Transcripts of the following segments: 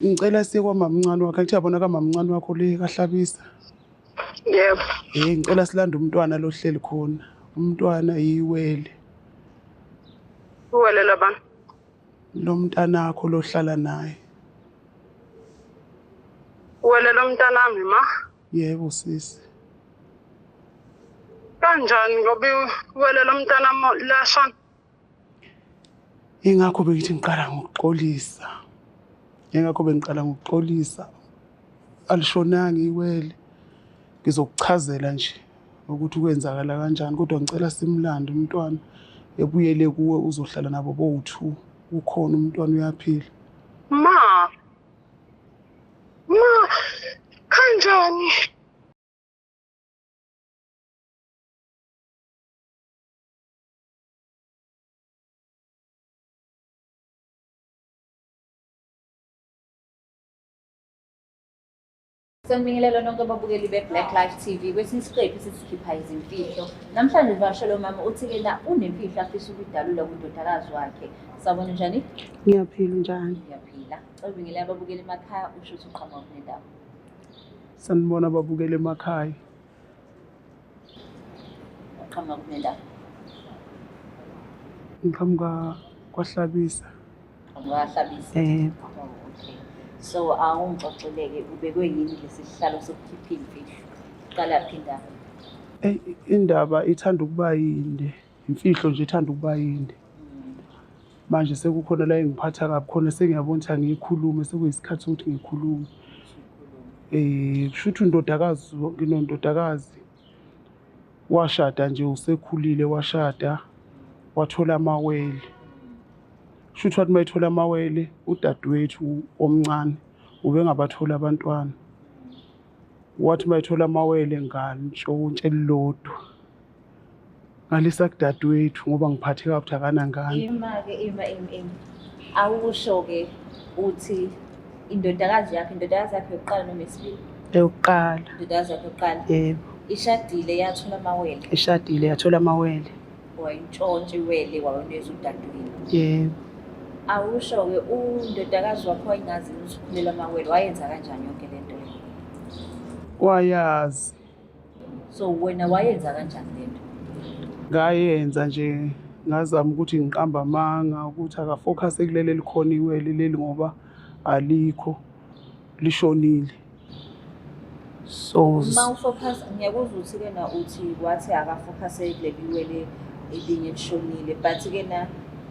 Ngicela siye kwamamncane wakhe, athi yabona kamamncane wakho le kaHlabisa. Yebo. Ngicela silande umntwana lo hleli khona. Umntwana yiwele. Uwele labani? Lo mntanakho lo hlala naye. Uwele lo mntanami ma? Yebo sisi. Kanjani ngoba uwele lo mntanami lashana? Ingakho bengithi ngiqala ngokuxolisa. Bengiqala ngokuxolisa. Alishonanga iwele. Ngizokuchazela nje ukuthi kwenzakala kanjani, kodwa ngicela simlande umntwana ebuyele kuwe uzohlala nabo bo-2. Ukhona umntwana uyaphila. Ma, kanjani? Sanibingelela nonke ababukeli be-Black Life TV. Kwesinye isiqephu sesikhipha izimfihlo. Namhlanje uvashele umama uthi-ke na unemfihlo afisa ukuyidalula kundodakazi wakhe. Sawubona njani? Ngiyaphila njani? Ngiyaphila. Sanibingelela ababukeli emakhaya, usho ukuthi uqhamuka kunendawo. Sanibona ababukeli emakhaya. Uqhamuka kunendawo. Ngiqhamuka kwaHlabisa. Uqhamuka kwaHlabisa. Okay. So awungixoxeleke ubekwe yini lesi sihlalo sokukhipha imfihlo? Qala phinda. Indaba ithanda ukuba yinde. Imfihlo nje ithanda ukuba yinde. Manje sekukhona la engiphatha kabi khona sengiyabona ukuthi angiyikhulume sekuyisikhathi sokuthi ngikhulume. Kusho ukuthi undodakazi, nginondodakazi washada nje usekhulile washada wathola amawele. Kusho ukuthi wathi mayithola amawele udadewethu omncane ubengabathola abantwana. Wathi mayithola amawele ngantshontshe elilodwa. Ngalisa kudadewethu ngoba ngiphatheka ukuthi akanangane. Ima-ke awusho-ke uthi indodakazi yakhe yokuqala noma yesibili? Eyokuqala. Indodakazi yakhe yokuqala? Yebo. Ishadile yathola amawele? Ishadile yathola amawele. Wayintshontsha iwele wawuneza udadewethu? Yebo. Awusho-ke undodakazi wakho wayengazi ukuthi ukhulela amawele, wayenza kanjani yonke le nto le? Wayazi. So wena wayenza kanjani le nto? Ngayenza nje ngazama ukuthi ngiqamba amanga ukuthi akafocus kuleli likhona iwele leli ngoba alikho lishonile. So uma ufocus ngiyakuzwa ukuthi-ke na uthi wathi akafocus kuleli iwele elinye lishonile, but-ke na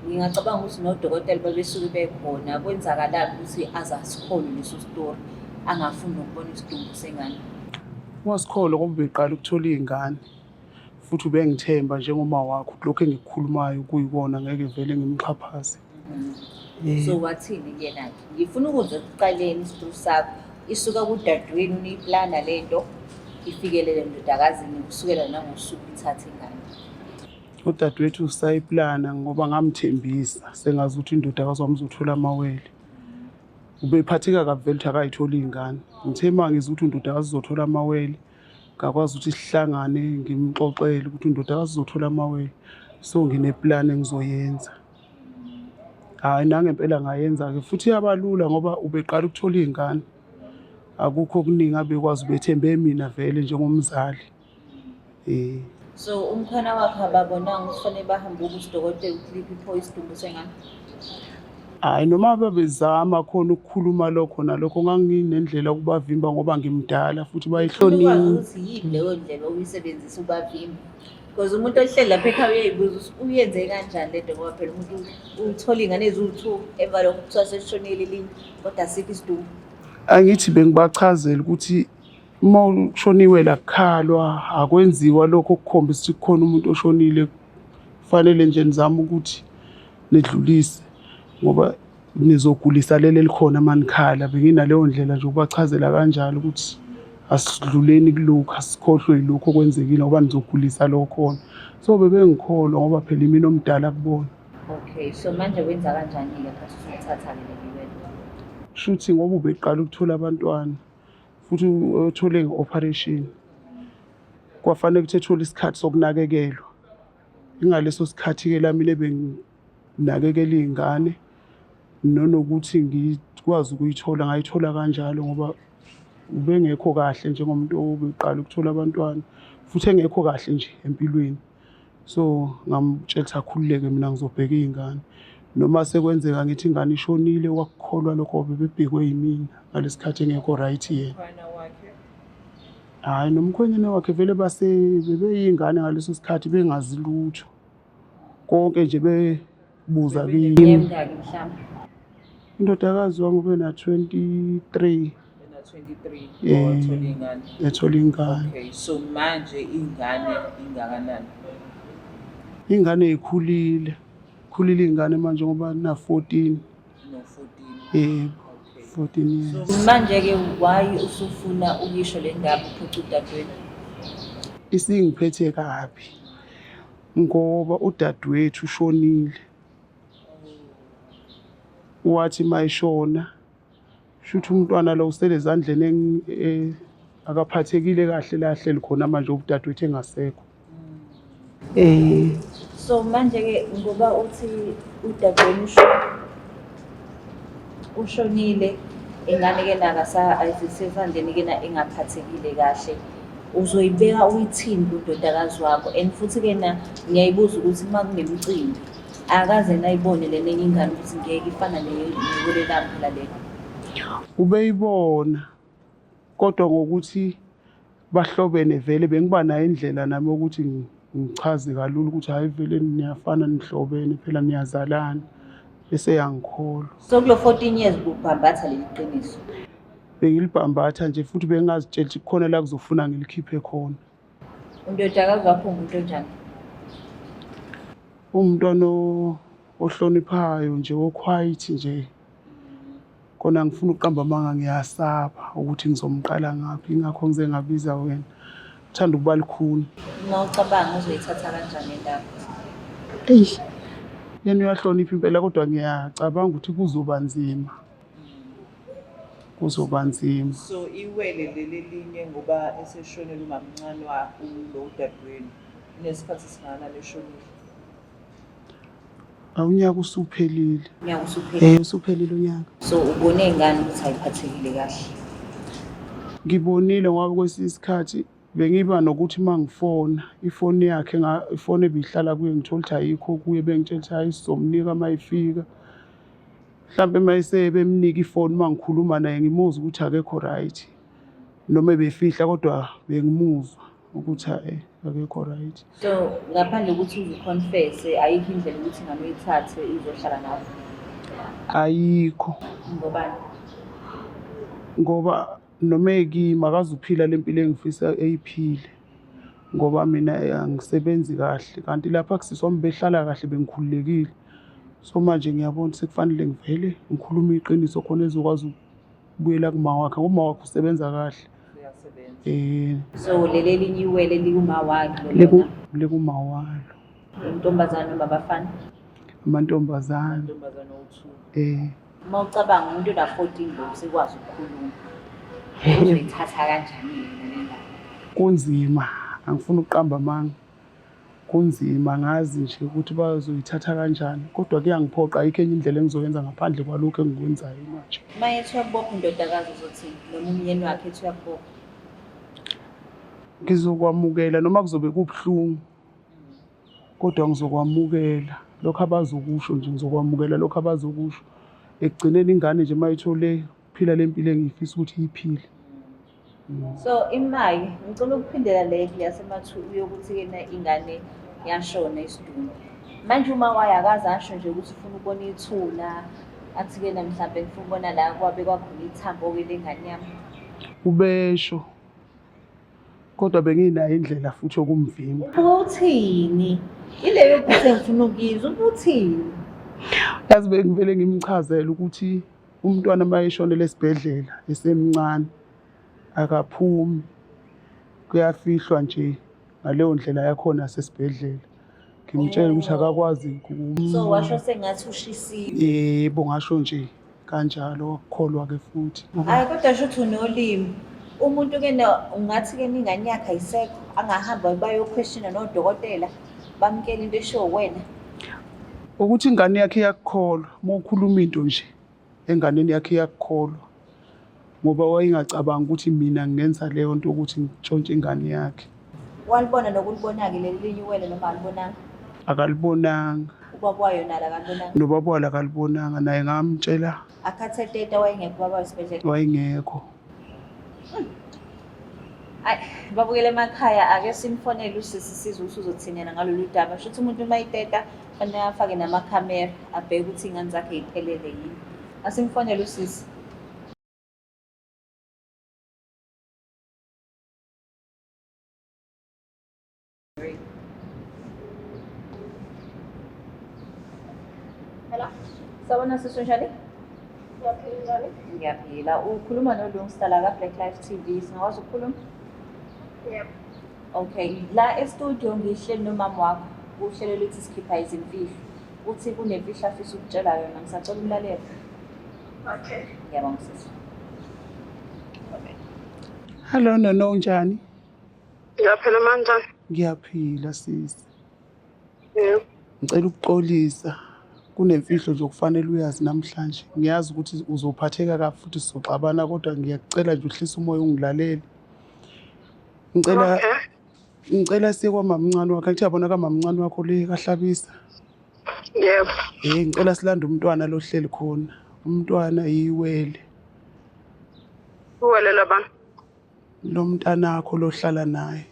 ngingacabanga ukuthi nodokotela babesuke bekhona kwenzakalani ukuthi azasikhole leso story angafuni nokubona isidumbu sengane. wasikholwa ngoba beqala ukuthola iy'ngane futhi ubengithemba njengoma wakho lokho engikukhulumayo kuyikona ngeke vele ngimxhaphaze. So wathini kuyena-ke? Ngifuna ukuzwa ekuqaleni isitori sakho isuka kudadewenu niyiplana le nto ifikelele ndodakazini kusukela nangosuku ithatha ingane. Udadewethu usayiplana ngoba ngamthembisa sengazi ukuthi indodakazi wami uzothola amawele. Ubephatheka kabi vele ukuthi akayitholi iy'ngane. Ngithe uma ngizwa ukuthi indodakazi uzothola amawele ngakwazi ukuthi sihlangane ngimxoxele ukuthi indodakazi uzothola amawele. So ngineplani engizoyenza. Hayi nangempela ngayenza-ke futhi yabalula ngoba ubeqala ukuthola iy'ngane. Akukho okuningi abekwazi ubethembe mina vele njengomzali. So umkhwana wakhe ababonanga ukuthi kufanele bahambe kusidokotela ukhiphe isidumbu sengane? Hayi noma babezama khona ukukhuluma lokho nalokho nganginendlela ukubavimba ngoba ngimdala futhi bayihlonile. Ukuthi yini leyo ndlela uyisebenzisa ubavimba? Because umuntu ohleli lapha ekhaya uyayibuza ukuthi uyenze kanjani le nto ngoba phela umuntu uthola iy'ngane eziwu-2 emva lokho kuthiwa selishonile elinye kodwa asikho isidumbu. Angithi bengibachazela ukuthi uma ushoniwe la kukhalwa akwenziwa lokho okukhombisa ukuthi kukhona umuntu oshonile. Kufanele nje nizame ukuthi nedlulise ngoba nizogulisa leli likhona manikhala. Benginaleyo ndlela nje ukubachazela kanjalo ukuthi asidluleni kulokhu, asikhohlwe yilokho okwenzekile ngoba nizogulisa lo khona. So bebengikholwa ngoba phela imina omdala kubona. Okay, so manje wenza kanjani-ke phathi usuthatha-ke leli wele? Shuthi ngoba ubeqala ukuthola abantwana futhi uthole nge-operation kwafanele ukuthi ethole isikhathi sokunakekelwa. Ingaleso sikhathi-ke lami benginakekela iy'ngane nanokuthi ngikwazi ukuyithola ngayithola kanjalo ngoba ubengekho kahle njengomuntu obeqala ukuthola abantwana futhi engekho kahle nje empilweni. So ngamtshela ukuthi akhululeke mina ngizobheka iy'ngane. Noma sekwenzeka ngithi ingane ishonile wakukholwa lokho bebebhekwe yimina ngalesi khathi engekho right yena. Hhayi nomkhwenyana wakhe vele bebeyingane ngaleso sikhathi bengazi lutho. Konke nje bebuza kimi. Emingaki mhlawumbe? Indodakazi wami ubena-23. 23 wathola ingane. Ethola ingane. Okay, so manje ingane ingakanani? Ingane ikhulile iy'ngane manje ngoba na-14. No 14. Okay. 14 years. So Manje-ke why usufuna ukuyisho le ndaba uphuca udadewethu? Isingiphethe kabi ngoba udadewethu ushonile. Wathi mayishona shuthi umntwana lo usele ezandleni akaphathekile kahle lahleli khona manje udadewethu engasekho. So manje-ke ngoba uthi udadewenu ushonile, ingane-ke ayisesandleni-ke engaphathekile kahle, uzoyibeka uyithini kudodakazi wakho? And futhi-ke ngiyayibuza ukuthi uma kunemicimbi akaze nayibone le nenye ingane ukuthi ngeke ifana neyole lami phela lena. Ubeyibona kodwa ngokuthi bahlobene vele bengiba nayo indlela nami ukuthi ngichaze kalula ukuthi hhayi vele niyafana nihlobene phela niyazalana bese yangikholwa. So kulo 14 years ubhambatha leli qiniso? Bengilibhambatha nje futhi bengingazitshela ukuthi kukhona la kuzofuna ngilikhiphe khona. Undodakazi wakho umuntu onjani? Umntwana ohloniphayo nje okhwayithi nje. Kona ngifuna ukuqamba amanga ngiyasaba ukuthi ngizomqala ngaphi ingakho ngize ngabiza wena. Uthanda ukuba likhuni. Ngawucabanga uzoyithatha kanjani indaba? Yena uyahlonipha impela kodwa ngiyacabanga ukuthi kuzoba nzima. Kuzoba nzima. So iwele leli linye ngoba eseshonele umamncane lo udadewenu. Inesikhathi singana leshonile. Unyaka usuphelile. Unyaka usuphelile? Usuphelile unyaka. So ubone ngani ukuthi ayiphathekile kahle? Ngibonile ngoba kwesinye isikhathi bengiba nokuthi mangifona ifoni yakhe ifoni ebihlala kuye ngithola ukuthi ayikho kuye bengitshela ukuthi hayi sizomnika mayifika. Mhlambe mayise bemnika ifoni mangikhuluma naye ngimuzwa ukuthi akekho right. Noma ebefihla kodwa bengimuzwa ukuthi hayi akekho right. So ngaphandle ukuthi uziconfess ayikho indlela ukuthi ingane uyithathe izohlala nawe? Ayikho. Ngobani? Ngoba noma ekima akazuphila lempilo engifisa eyiphile ngoba mina angisebenzi kahle kanti lapha kusisoma behlala kahle bengikhululekile. So manje ngiyabona sekufanele ngivele ngikhuluma iqiniso khona ezokwazi ukubuyela kuma wakhe ngoba uma wakhe usebenza kahle. So leli linye iwele likuma wakhe lekuma walo. Intombazane noma abafana? Amantombazane. Uma ucabanga umuntu ona 14 lo usekwazi ukukhuluma, uzoyithatha kanjani yena le ndaba? Kunzima angifuni ukuqamba amanga. Kunzima ngazi nje ukuthi bazoyithatha kanjani kodwa kuyangiphoqa ayikho enye indlela engizoyenza ngaphandle kwalokho engikwenzayo manje. Mayethi uyakubopha indodakazi uzothini noma umyeni wakhe ethi uyakubopha? Ngizokwamukela noma kuzobe kubuhlungu kodwa ngizokwamukela lokho abazokusho nje ngizokwamukela lokho abazokusho. Ekugcineni ingane nje mayithole phila lempilo engifisa ukuthi iyiphile. So imali ngicela ukuphindela le yasemathuli yokuthi-ke ingane yashona isidumbu. Manje uma wayakazi asho nje ukuthi ufuna ukubona ithuna athi-ke mhlawumbe ngifuna ukubona la kwabe kwakhona ithambo-ke lengane yami. Ubesho kodwa benginayo indlela futhi yokumvimba. Uthini? Ileyo phose ngifuna ukuyizwa uthini? Yazi bengivele ngimchazela ukuthi umntwana mayeshonele esibhedlela esemncane akaphumi kuyafihlwa nje ngaleyo ndlela yakhona yasesibhedlela. Ngimtshela ukuthi akakwazi So washo sengathi ushisiwe? Yebo ngasho nje kanjalo wakukholwa ke futhi. Hayi kodwa shuthi unolimi. Umuntu-ke ungathi-ke ingane yakhe ayisekho angahamba bayoquestiona nodokotela bamukele into esho wena. ukuthi ingane yakhe iyakukholwa uma ukhuluma into nje enganeni yakhe iyakukholwa ngoba wayengacabanga ukuthi mina ngingenza leyo nto ukuthi ngitshontshe ingane yakhe. Walibona nokulibona-ke leli linye iwele noma alibonanga? Akalibonanga. Ubaba wayo nalo akalibonanga? Nobaba walo akalibonanga, naye ngamtshela. Akhathe teta wayengekho ubaba wayo esibhedlela? Wayengekho. Ayi, babukele emakhaya ake simfonele usisi sizwe ukuthi uzothinena ngalolu daba. Shuthi umuntu uma iteta fanele afake namakhamera abheke ukuthi iy'ngane zakhe y'phelele yini. Asimfonele usisi. Hello. Sawubona sisi, unjani? Ngiyaphila njani? Ngiyaphila. Ukhuluma noLungster la ka-Black Life TV. Singakwazi ukukhuluma? Yebo. Okay, la e-studio ngihleli nomama wakho. Uhlelo lithi sikhipha izimfihlo. Uthi kunemfihlo afisa ukutshela yona. Ngisacela umlaleli. Okay. Ngiyabonga sisi. Hello Nono, unjani? Ngiyaphila manjani? Ngiyaphila sisi. Yebo. Ngicela ukuxolisa. Kunemfihlo nje okufanele uyazi namhlanje. Ngiyazi ukuthi uzophatheka kahle futhi sizoxabana kodwa ngiyakucela nje uhlise umoya ungilalele. Ngicela siye kwamamncane wakhe. Ngithi yabona kamamncane wakho le kaHlabisa. Yebo. Ngicela silande umntwana lo hleli khona. Umntwana yiwele. Uwele labani? Lo mntana wakho lo hlala naye.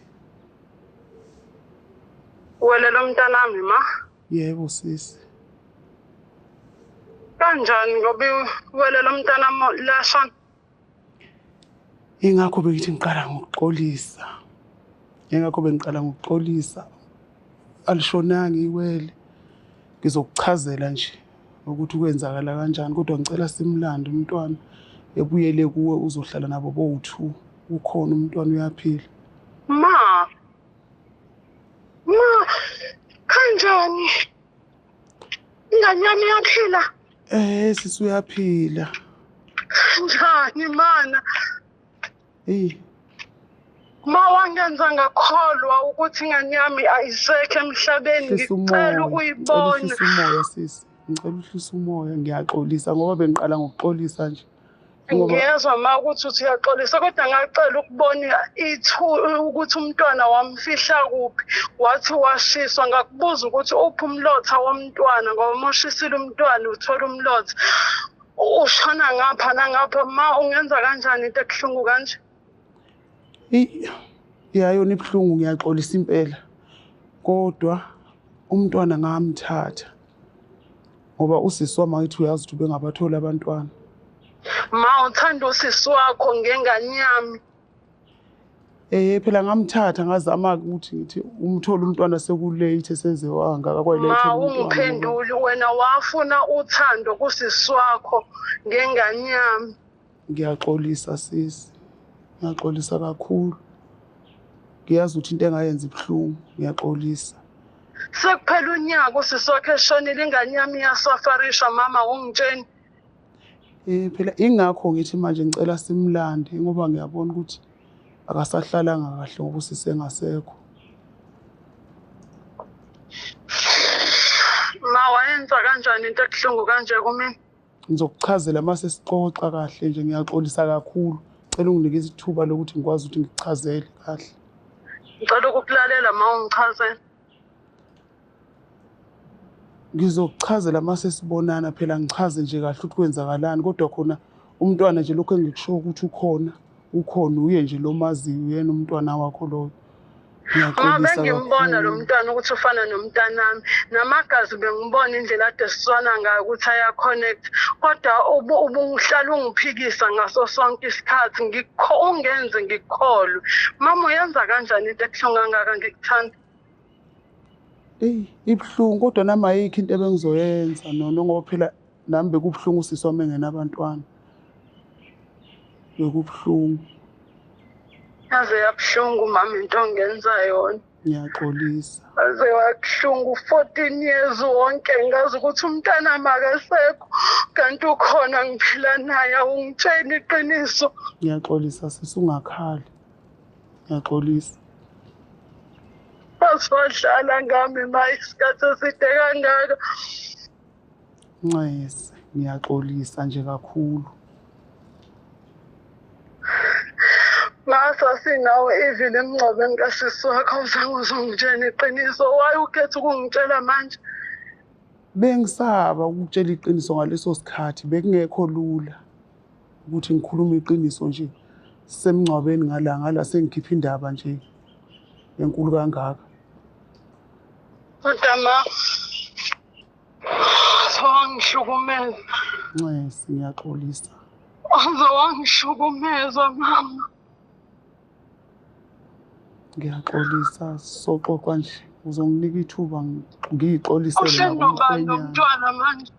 Uwele lo mntanami ma? Yebo sisi. Kanjani ngoba uwele lo mntanami lashana? Ingakho bengithi ngiqala ngokuxolisa. Alishonanga iwele. Ngizokuchazela nje ukuthi kwenzakala kanjani kodwa ngicela simlande umntwana ebuyele kuwe uzohlala nabo bo2. Ukhona umntwana uyaphila. Ma. Kanjani? Ingane yami iyaphila? Sisi uyaphila. Kanjani mana? Ma wangenza ngakholwa ukuthi ingane yami ayisekho emhlabeni, ngicela ukuyibona. Ngicela umoya sisi. Ngicela uhlise umoya, ngiyaxolisa ngoba bengiqala ngokuxolisa nje. Ngiyezwa ma ukuthi uthi uyaxolisa kodwa ngacela ukubona ukuthi umntwana wamfihla kuphi. Wathi washiswa, ngakubuza ukuthi uphi umlotha womntwana ngoba moshisile umntwana uthola umlotha. Ushona ngapha nangapha ma ungenza kanjani into ekuhlungu kanje? Yayona ibhlungu ngiyaxolisa impela. Kodwa umntwana ngamthatha. Ngoba usisi wami ngathi uyazi ukuthi bengabathola abantwana. Ma uthanda usisi wakho ngengane yami. Phela ngamthatha ngazama ukuthi ngithi umthola umntwana sekulate senze wangaka kwayilethe Ma umntwana. ungiphenduli wena wafuna uthando kusisi wakho ngengane yami. Ngiyaxolisa sisi. Ngiyaxolisa kakhulu. Ngiyazi ukuthi into engayenza ibhlungu, ngiyaxolisa. Sekuphela unyaka usisi wakhe eshonile ingane yami iyasafarisha mama ungitsheni. Phela ingakho ngithi manje ngicela simlande ngoba ngiyabona ukuthi akasahlalanga kahle ngoba usisi engasekho. Ma wayenza kanjani into ekuhlungu kanje kumina? Ngizokuchazela mase sixoxa kahle nje, ngiyaxolisa kakhulu. Ngicela unginike isithuba lokuthi ngikwazi ukuthi ngichazele kahle. Ngicela ukukulalela ma ungichazela. Ngizokuchazela mase sibonana phela ngichaze nje kahle ukuthi kwenzakalani kodwa khona umntwana nje lokho engikusho ukuthi ukhona uye nje lo maziyo uyena umntwana wakho loyo. Ngabe ngimbona lo mntwana ukuthi ufana nomntanami. Namagazi bengibona indlela ade siswana ngayo ukuthi aya-connect. Kodwa ubungihlala ungiphikisa ngaso sonke isikhathi. Ungenze ngikholwe. Mama uyenza kanjani into ebuhlungu kangaka ngikuthanda? Ibhlungu kodwa nami ayikho into ebengizoyenza nono ngoba phela nami bekubuhlungu usisi wami engenabantwana. Bekubuhlungu. Yaze yabuhlungu mama into ongenza yona. Ngiyaxolisa. Yaze wabuhlungu 14 years wonke ngazi ukuthi umntana makasekho kanti ukhona ngiphila naye ungitshela iqiniso. Ngiyaxolisa sisi ungakhali. Ngiyaxolisa. Masiwadlala ngami ma isikhathi eside kangaka. Nxese, ngiyaxolisa nje kakhulu. Ngasasinawo ivile emngcwabeni kasisi wakho awuzange uzongitshela iqiniso. Waye ukhetha ukungitshela manje? Bengisaba ukutshela iqiniso ngaleso sikhathi, bekungekho lula ukuthi ngikhulume iqiniso nje semngcwabeni ngala sengikhipha indaba nje enkulu kangaka. Kodwa ma wangihlukumeza. Nxese, ngiyaxolisa. Wangishukumeza mama. Ngiyaxolisa, soxoxa nje. Uzonginika ithuba ngiyixolisele Uhleli nobani ngakumkhwenyana. nomntwana manje?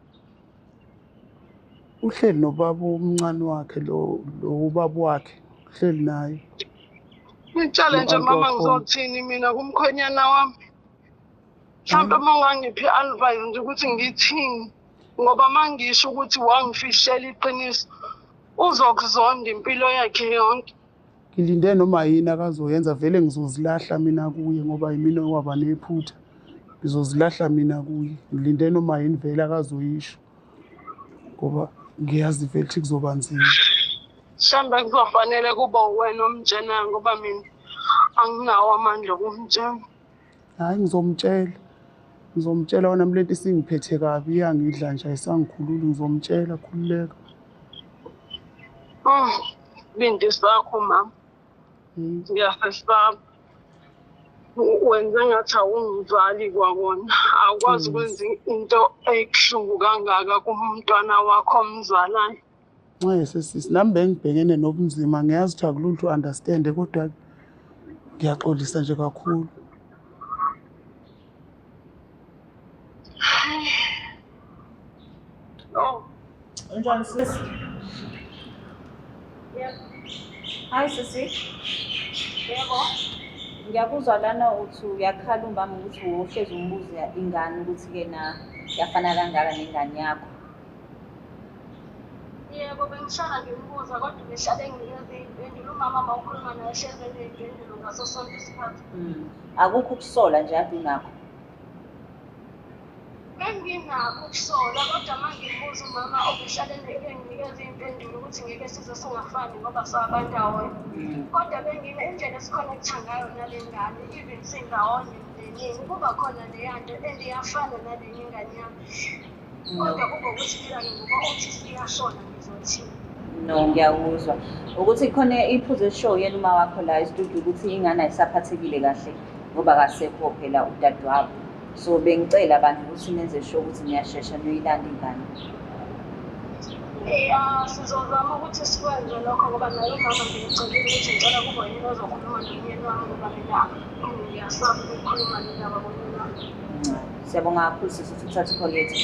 Uhleli nobaba omncane wakhe lo ubaba wakhe. Uhleli naye. Ngitshale nje No-uncle mama wakhona. ngizothini mina kumkhwenyana wami? Mhlawumbe uma ungangiphi i-advice nje ukuthi ngithini. Ngoba mangisho ukuthi wangifishela iqiniso uzokuzonda impilo yakhe yonke. Ngilinde noma yini akazoyenza vele ngizozilahla mina kuye ngoba yimina owaba nephutha. Ngizozilahla mina kuye. Ngilinde noma yini vele akazoyisho. Ngoba ngiyazi vele ukuthi kuzoba nzima. Mhlawumbe kuzofanele kuba wena omtshelayo ngoba mina anginawo amandla okumtshela. Hayi ngizomtshela. Ngizomtshela wona lento isingiphethe kabi iyangidla nje ayisangikhululi ngizomtshela khululeka. Bindi sakho mama. Ngiyasesaba. Wenze ngathi awungizali kwakona. Awukwazi ukwenza into ebuhlungu kangaka kumntwana wakho omzalayo. Nxese sisi, nami bengibhekene nobunzima ngiyazi ukuthi akulula to understand kodwa ngiyaxolisa nje kakhulu. Oh, Unjani sisi? Hayi sisi. yebo. Ngiyakuzwa lana uthi uyakhala umbami ukuthi uhlezi umbuza ingane ukuthi-ke na yafana kangaka nengane yakho. Yebo bengihlala ngimbuza kodwa behlale nginikeza iy'mpendulo. Umama uma ukhuluma naye hleze ney'mpendulo ngaso sonke isikhathi. Akukho ukusola nje ade unakho. Benginakho ukusola kodwa uma ngimbuza umama obehlale nginikeza iy'mpendulo ukuthi ngeke size singafani ngoba sabantu ndawonye. Kodwa indlela esikhonektha ngayo nale ngane even sindawonye emndenini kuba khona leya nto and iyafana nalenye ingane yami. Kodwa kuba ukuthi phela ngoba uthi siyashona ngizothini. No, ngiyakuzwa. Ukuthi khona iphuzu eshow yena uma wakho la e-studio ukuthi ingane ayisaphathekile kahle ngoba akasekho phela udadewabo. So bengicela abantu ukuthi nenze sure ukuthi niyashesha niyoyilanda ingane. Sizozama ukuthi sikwenze lokho ngoba naye umama ngiyicelile ukuthi ngicela kuba yena ozokhuluma nomyeni wami ngoba mina ngiyasaba ukukhuluma nendaba komyeni wami. Siyabonga kakhulu sisi ukuthi uthathe i-call yethu.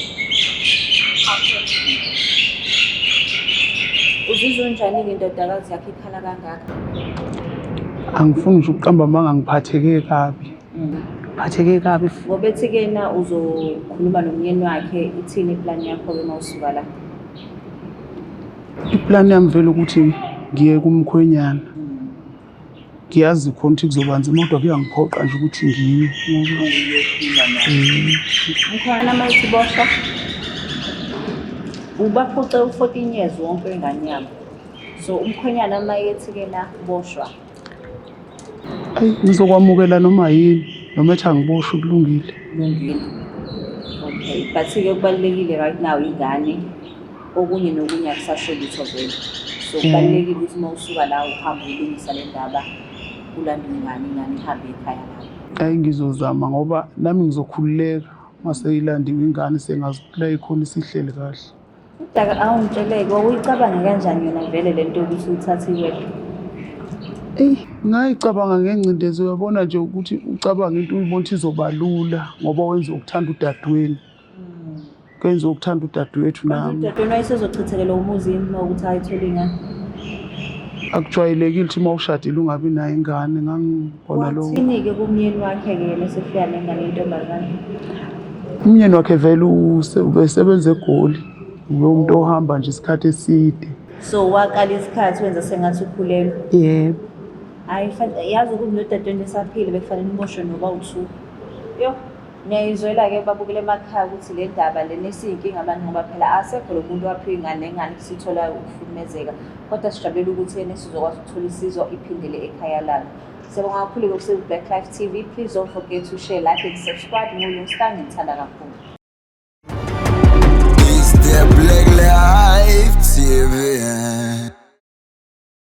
Uzizwa unjani-ke indodakazi yakho ikhala kangaka? Angifuni nje ukuqamba manga ngiphatheke kabi. Ngiphatheke kabi. Ngoba ethi-ke na uzokhuluma nomyeni wakhe ithini iplani yakho-ke uma usuka la? Iplani yami vele ukuthi ngiye kumkhwenyana. Ngiyazi khona ukuthi kuzoba nzima kodwa kuyangiphoqa nje ukuthi ngiye. Umkhwenyana uma ethi boshwa, ubaphuce u-14 years wonke wengane yabo. So umkhwenyana uma ethi-ke na boshwa. Ayi ngizokwamukela noma yini noma ethi angiboshwe kulungile. Kulungile. Okay, but-ke kubalulekile right now ingane. Okunye nokunye akusasho lutho vele. So kubalulekile ukuthi uma usuka la uhambe ulungisa le ndaba ulanda ingane ihambe ekhaya la. Hayi ngizozama ngoba nami ngizokhululeka mase ilandiwe ingane sengazi la ikhona isihlele kahle. Udaka awungitsheleke uyicabanga kanjani yona vele lento ukuthi uthathe iwedwa? Ngayicabanga ngengcindezi uyabona nje ukuthi ucabanga into uyibona ukuthi izoba lula ngoba wenza ukuthanda udadewenu. Kenza ukuthanda udadewethu nami. Udadewenu wayesezochithekela umuzini uma ukuthi ayithole ingane. Akujwayelekile ukuthi uma ushadile ungabi nayo ingane ngangibona lo. Wathini-ke kumyeni wakhe-ke yena esefika nengane yentombazane? Umyeni wakhe vele ubesebenza eGoli. Ube umuntu ohamba nje isikhathi eside. So waqala isikhathi wenza sengathi ukhulelwe. Yebo. Hayi yazi ukuthi nodadewenu esaphile bekufanele umoshwe noba u-2. Yo, ngiyayizwela-ke babukele emakhaya ukuthi le ndaba lena esiyinkinga abantu ngoba phela asekho lo muntu waphiwa ingane nengane sithola ukuhlukumezeka. Kodwa sijabulela ukuthi yena sizokwazi ukuthola isizo iphindele ekhaya lalo. Siyabonga kakhulu-ke kuseBlack Life TV. Please don't forget to share, like and subscribe. Ngulungistan, ngithanda kakhulu. Is there blood?